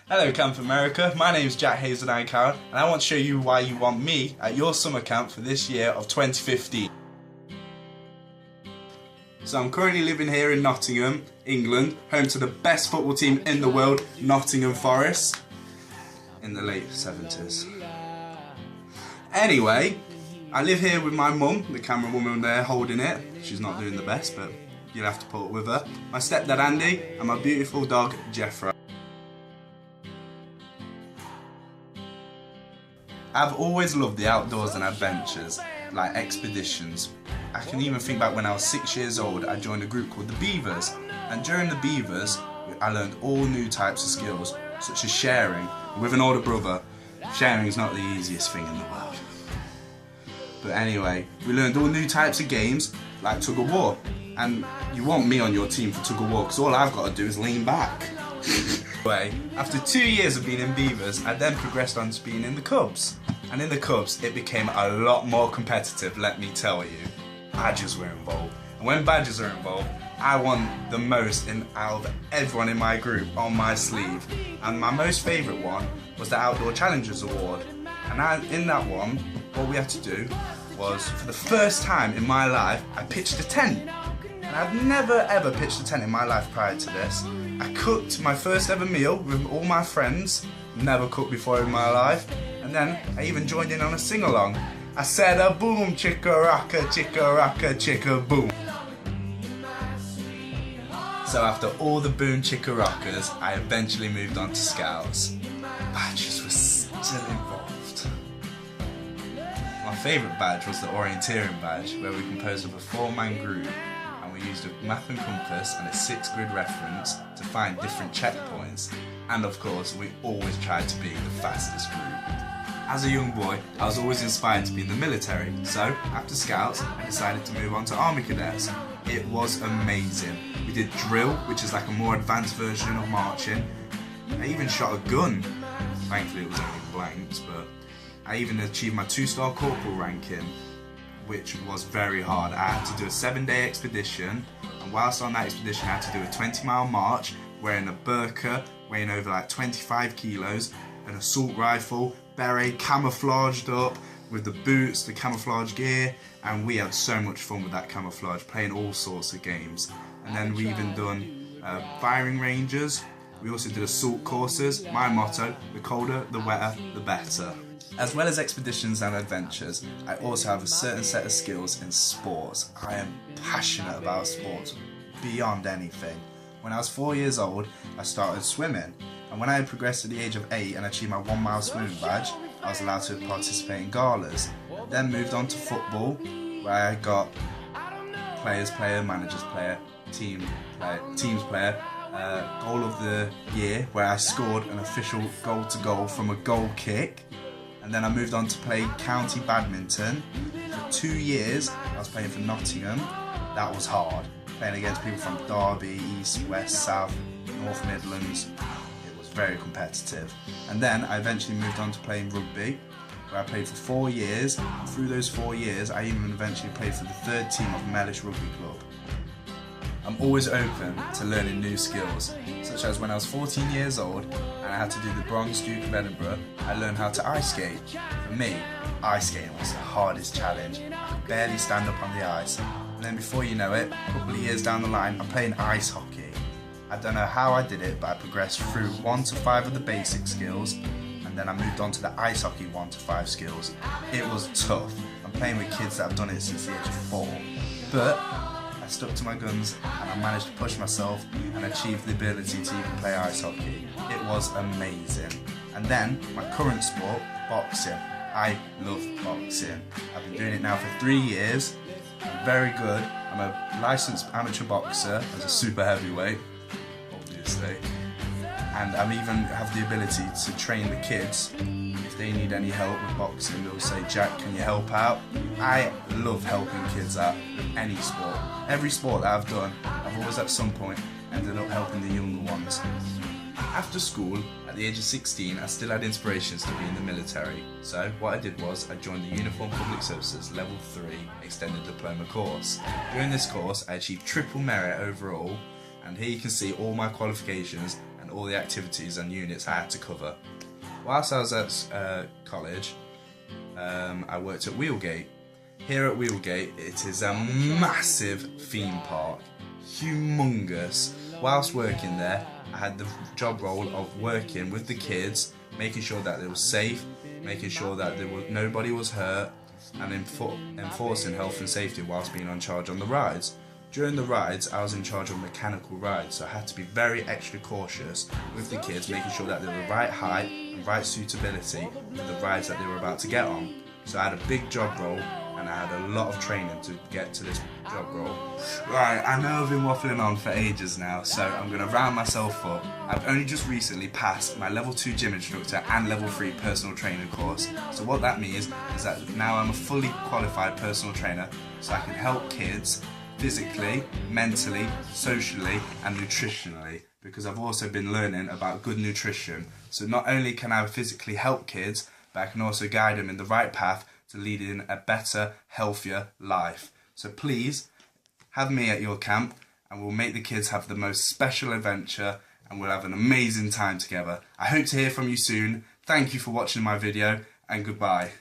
Hello Camp America, my name is Jack Hazeldine-Cowan and I want to show you why you want me at your summer camp for this year of 2015. So I'm currently living here in Nottingham, England, home to the best football team in the world, Nottingham Forest, in the late 70s. Anyway, I live here with my mum, the camera woman there holding it. She's not doing the best, but you'll have to put up with her. My stepdad Andy and my beautiful dog Jeffrey. I've always loved the outdoors and adventures, like expeditions. I can even think back when I was 6 years old, I joined a group called the Beavers, and during the Beavers I learned all new types of skills, such as sharing. With an older brother, sharing is not the easiest thing in the world. But anyway, we learned all new types of games, like tug of war, and you want me on your team for tug of war, because all I've got to do is lean back. Anyway, after 2 years of being in Beavers, I then progressed on to being in the Cubs. And in the Cubs, it became a lot more competitive, let me tell you. Badgers were involved. And when badgers are involved, I won the most out of everyone in my group on my sleeve. And my most favourite one was the Outdoor Challengers Award. And in that one, what we had to do was, for the first time in my life, I pitched a tent. And I've never ever pitched a tent in my life prior to this. I cooked my first ever meal with all my friends, never cooked before in my life, and then I even joined in on a sing-along. I said a boom chicka-rocka, chicka-rocka, chicka-boom. So after all the boom chicka-rockers, I eventually moved on to Scouts. Badges were still involved. My favourite badge was the orienteering badge, where we composed of a 4-man group. We used a map and compass and a 6-grid reference to find different checkpoints, and of course we always tried to be the fastest group. As a young boy, I was always inspired to be in the military, so after Scouts I decided to move on to Army Cadets. It was amazing. We did drill, which is like a more advanced version of marching. I even shot a gun. Thankfully it was only blanks, but I even achieved my 2-star corporal ranking, which was very hard. I had to do a 7-day expedition, and whilst on that expedition I had to do a 20-mile march wearing a burqa, weighing over like 25 kilos, an assault rifle, beret, camouflaged up with the boots, the camouflage gear, and we had so much fun with that camouflage, playing all sorts of games. And then we even done firing ranges. We also did assault courses. My motto, the colder, the wetter, the better. As well as expeditions and adventures, I also have a certain set of skills in sports. I am passionate about sports beyond anything. When I was 4 years old, I started swimming, and when I had progressed to the age of 8 and achieved my 1-mile swimming badge, I was allowed to participate in galas. Then moved on to football, where I got players player, managers player, teams player, goal of the year, where I scored an official goal-to-goal from a goal kick. And then I moved on to play county badminton. For 2 years, I was playing for Nottingham. That was hard. Playing against people from Derby, East, West, South, North Midlands. It was very competitive. And then I eventually moved on to playing rugby, where I played for 4 years. And through those 4 years, I even eventually played for the 3rd team of Mellish Rugby Club. I'm always open to learning new skills, such as when I was 14 years old and I had to do the Bronze Duke of Edinburgh, I learned how to ice skate. For me, ice skating was the hardest challenge. I could barely stand up on the ice. And then before you know it, a couple of years down the line, I'm playing ice hockey. I don't know how I did it, but I progressed through 1 to 5 of the basic skills, and then I moved on to the ice hockey 1 to 5 skills. It was tough. I'm playing with kids that have done it since the age of 4. But I stuck to my guns and I managed to push myself and achieve the ability to even play ice hockey. It was amazing. And then my current sport, boxing. I love boxing. I've been doing it now for 3 years. I'm very good. I'm a licensed amateur boxer as a super heavyweight, obviously. And I even have the ability to train the kids. If they need any help with boxing, they'll say, Jack, can you help out? I love helping kids out with any sport. Every sport that I've done, I've always at some point ended up helping the younger ones. After school, at the age of 16, I still had inspirations to be in the military. So what I did was I joined the Uniformed Public Services Level 3 Extended Diploma course. During this course, I achieved triple merit overall, and here you can see all my qualifications and and all the activities and units I had to cover. Whilst I was at college, I worked at Wheelgate. Here at Wheelgate, it is a massive theme park, humongous. Whilst working there, I had the job role of working with the kids, making sure that they were safe, making sure that nobody was hurt, and enforcing health and safety whilst being on charge on the rides. During the rides, I was in charge of mechanical rides, so I had to be very extra cautious with the kids, making sure that they were the right height and right suitability for the rides that they were about to get on. So I had a big job role, and I had a lot of training to get to this job role. Right, I know I've been waffling on for ages now, so I'm going to round myself up. I've only just recently passed my level 2 gym instructor and level 3 personal trainer course. So what that means is that now I'm a fully qualified personal trainer, so I can help kids physically, mentally, socially and nutritionally, because I've also been learning about good nutrition. So not only can I physically help kids, but I can also guide them in the right path to leading a better, healthier life. So please, have me at your camp and we'll make the kids have the most special adventure and we'll have an amazing time together. I hope to hear from you soon. Thank you for watching my video and goodbye.